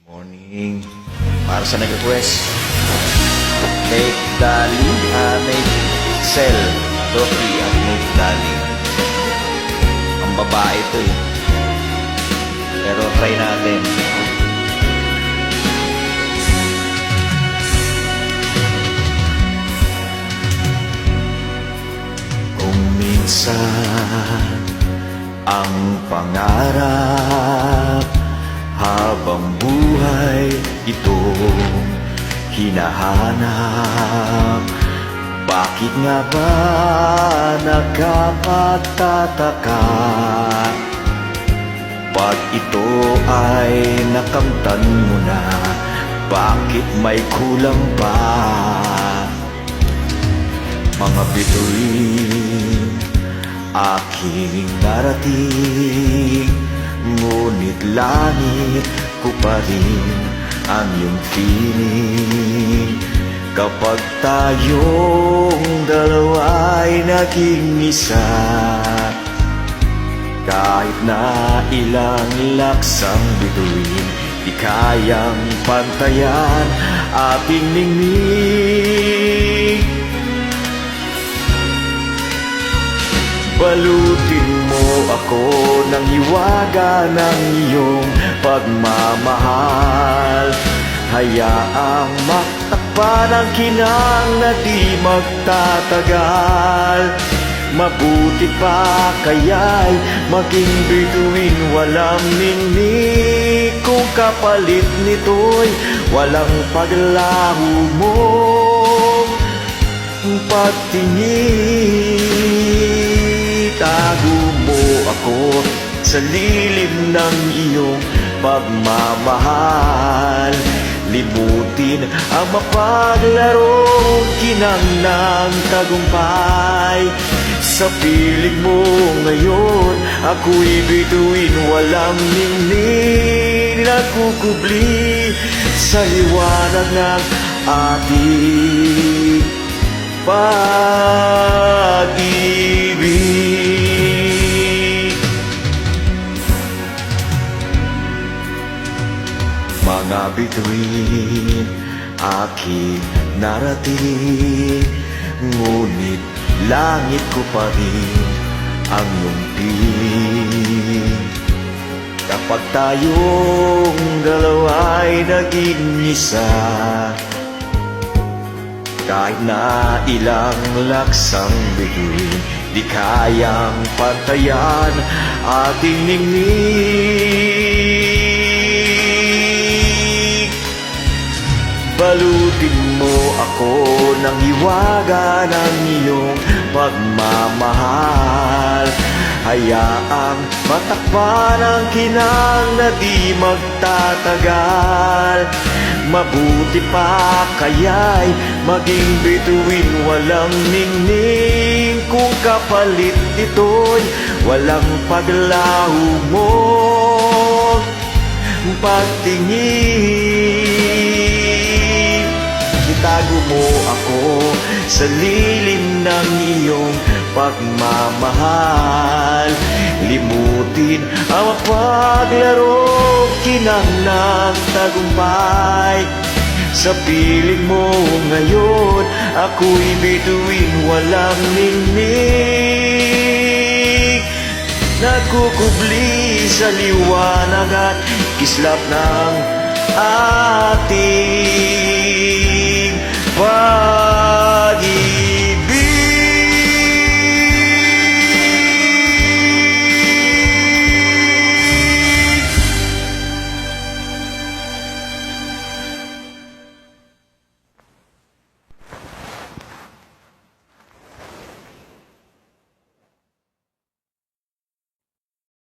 Morning. Para sa nag-request, Nate Dali, Nate Cell, Doki at Nate Dali. Ang babae ito eh. Pero try natin. Kung minsan ang pangarap habang buhay itong hinahanap, bakit nga ba nakapagtataka pag ito ay nakamtan mo na? Bakit may kulang pa? Mga bituin aking narating, ngunit langit ko pa rin ang iyong feeling. Kapag tayong dalawa'y naging isa, kahit na ilang laksang bituin, di kayang pantayan ating ningning. Balutin mo ako ng hiwaga ng iyong pagmamahal. Hayaang matakpan ang kinang na di magtatagal. Mabuti pa kaya'y maging bituin walang ningning, kung kapalit nito'y walang paglaho mo pagtingin. Itago mo ako sa lilim ng iyong pagmamahal. Limutin ang mapaglarong kinang ng tagumpay. Sa piling mo ngayon, ako'y bituin walang ningning, nagkukubli sa liwanag ng ating pag-ibig. Mga bituin aking narating, ngunit langit ko pa rin ang iyong piling. Kapag tayong dalawa'y naging isa, kahit na ilang laksang bituin, di kayang pantayan ating ningning. Balutin mo ako ng hiwaga ng iyong pagmamahal. Hayaang matakpan ang kinang na di magtatagal. Mabuti pa kaya'y maging bituin walang ningning, kung kapalit nito'y walang paglaho mo pagtingin. Itago mo ako sa lilim ng iyong pagmamahal. Limutin ang mapaglarong kinang ng tagumpay. Sa piling mo ngayon, ako'y bituin walang ningning, nagkukubli sa liwanag at kislap ng ating